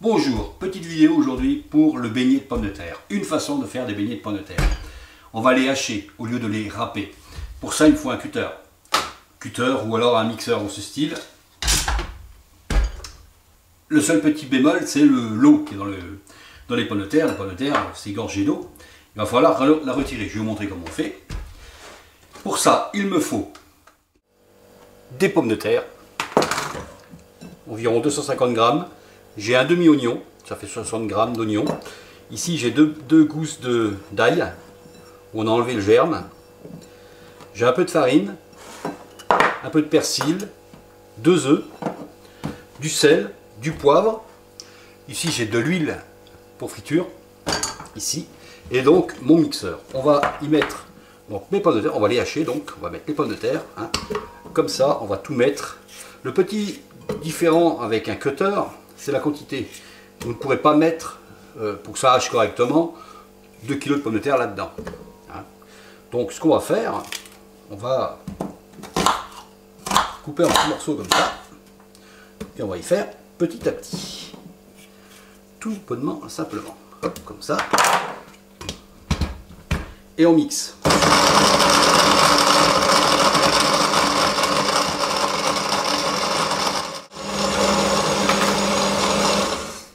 Bonjour, petite vidéo aujourd'hui pour le beignet de pommes de terre. Une façon de faire des beignets de pommes de terre. On va les hacher au lieu de les râper. Pour ça, il faut un cutter. Cutter ou alors un mixeur dans ce style. Le seul petit bémol, c'est l'eau qui est dans les pommes de terre. La pomme de terre, c'est gorgé d'eau. Il va falloir la retirer. Je vais vous montrer comment on fait. Pour ça, il me faut des pommes de terre, environ 250 grammes. J'ai un demi-oignon, ça fait 60 grammes d'oignon. Ici, j'ai deux gousses d'ail, où on a enlevé le germe. J'ai un peu de farine, un peu de persil, 2 œufs, du sel, du poivre. Ici, j'ai de l'huile pour friture, ici. Et donc, mon mixeur. On va y mettre donc, mes pommes de terre, on va les hacher, donc on va mettre les pommes de terre. Hein. Comme ça, on va tout mettre. Le petit différent avec un cutter, c'est la quantité. Vous ne pourrez pas mettre, pour que ça hache correctement, 2 kg de pommes de terre là-dedans. Hein. Donc ce qu'on va faire, on va couper en petits morceaux comme ça, et on va y faire petit à petit. Tout bonnement, simplement. Hop, comme ça. Et on mixe.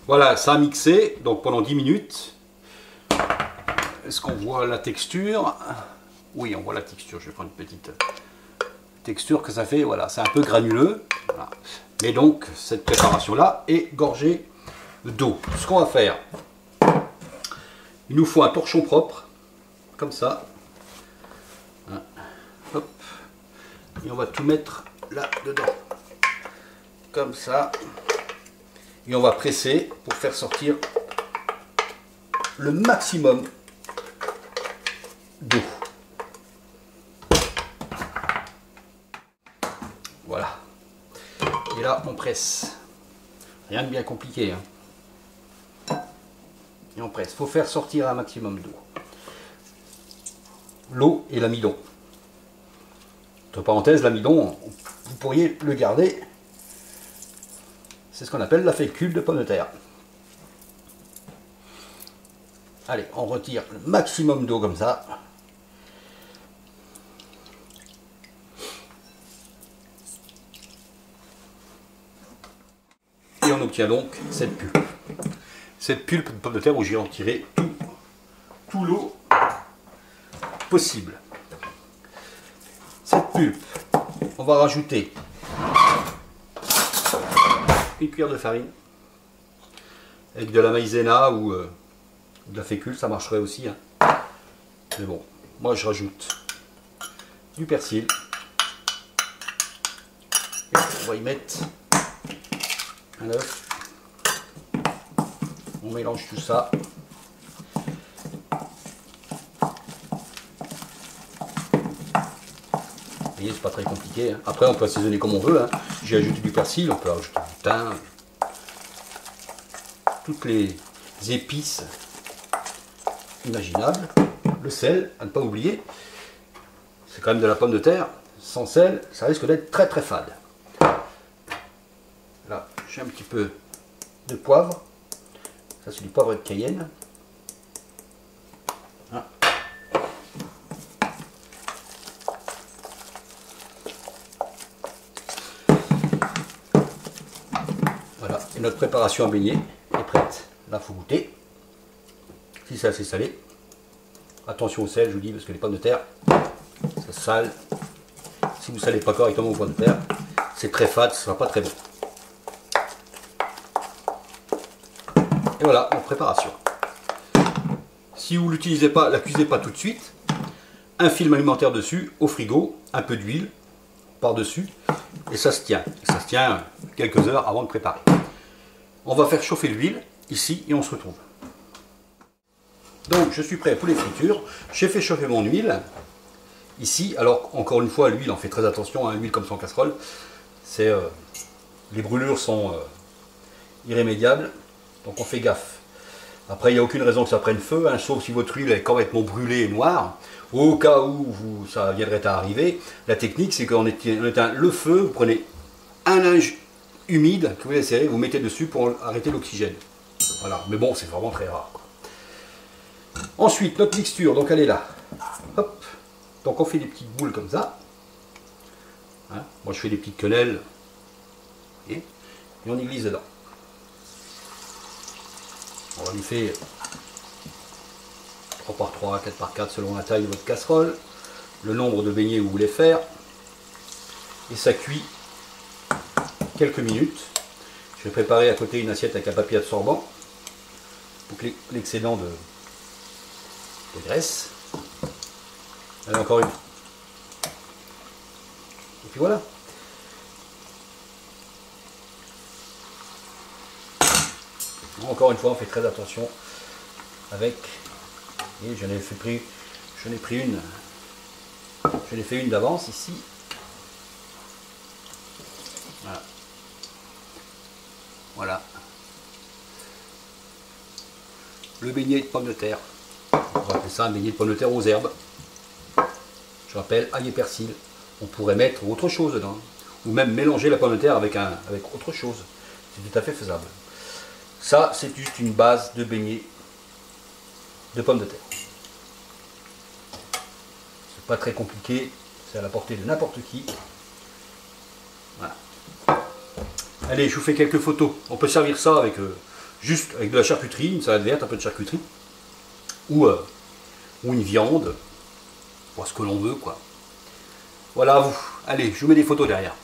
Voilà, ça a mixé, donc pendant 10 minutes. Est-ce qu'on voit la texture? Oui, on voit la texture. Je vais prendre une petite texture que ça fait. Voilà, c'est un peu granuleux. Voilà. Mais donc, cette préparation-là est gorgée d'eau. Ce qu'on va faire, il nous faut un torchon propre, comme ça. Hein. Hop. Et on va tout mettre là-dedans. Comme ça. Et on va presser pour faire sortir le maximum d'eau. Voilà. Et là, on presse. Rien de bien compliqué. Hein. Et on presse. Il faut faire sortir un maximum d'eau. L'eau et l'amidon. Entre parenthèses, l'amidon, vous pourriez le garder. C'est ce qu'on appelle la fécule de pomme de terre. Allez, on retire le maximum d'eau comme ça. Et on obtient donc cette pulpe. Cette pulpe de pomme de terre où j'ai retiré tout l'eau possible. Cette pulpe, on va rajouter une cuillère de farine avec de la maïzena ou de la fécule, ça marcherait aussi. Hein. Mais bon, moi je rajoute du persil. Et on va y mettre un œuf. On mélange tout ça. Vous voyez, c'est pas très compliqué. Hein. Après, on peut assaisonner comme on veut. Hein. J'ai ajouté du persil, on peut ajouter du thym, toutes les épices imaginables. Le sel, à ne pas oublier. C'est quand même de la pomme de terre. Sans sel, ça risque d'être très très fade. Là, j'ai un petit peu de poivre. Ça, c'est du poivre de Cayenne. Hein. Voilà, et notre préparation à beignet est prête. Là, il faut goûter. Si c'est assez salé, attention au sel, je vous dis, parce que les pommes de terre, ça sale. Si vous ne salez pas correctement vos pommes de terre, c'est très fade, ce ne sera pas très bon. Et voilà, en préparation. Si vous ne l'utilisez pas, la cuisez pas tout de suite. Un film alimentaire dessus, au frigo, un peu d'huile par-dessus, et ça se tient. Ça se tient quelques heures avant de préparer. On va faire chauffer l'huile ici et on se retrouve. Donc je suis prêt pour les fritures. J'ai fait chauffer mon huile ici. Alors encore une fois, l'huile, on fait très attention à l'huile comme ça en casserole. Les brûlures sont irrémédiables. Donc on fait gaffe. Après, il n'y a aucune raison que ça prenne feu, hein, sauf si votre huile est complètement brûlée et noire. Au cas où ça viendrait à arriver, la technique, c'est qu'on éteint le feu, vous prenez un linge humide que vous laissez, vous mettez dessus pour arrêter l'oxygène. Voilà, mais bon, c'est vraiment très rare, quoi. Ensuite, notre mixture, donc elle est là. Hop. Donc on fait des petites boules comme ça. Hein, moi je fais des petites quenelles. Et on y glisse dedans. On va lui faire 3 par 3, 4 par 4 selon la taille de votre casserole, le nombre de beignets que vous voulez faire. Et ça cuit quelques minutes. Je vais préparer à côté une assiette avec un papier absorbant pour que l'excédent de graisse. Allez, encore une. Et puis voilà. Encore une fois, on fait très attention avec. Et j'en ai fait une d'avance ici. Voilà. Voilà. Le beignet de pommes de terre. On va appeler ça un beignet de pommes de terre aux herbes. Je rappelle, ail et persil. On pourrait mettre autre chose dedans. Ou même mélanger la pomme de terre avec autre chose. C'est tout à fait faisable. Ça, c'est juste une base de beignet de pommes de terre. C'est pas très compliqué. C'est à la portée de n'importe qui. Voilà. Allez, je vous fais quelques photos. On peut servir ça avec juste avec de la charcuterie, une salade verte, un peu de charcuterie. Ou une viande. Pour ce que l'on veut, quoi. Voilà à vous. Allez, je vous mets des photos derrière.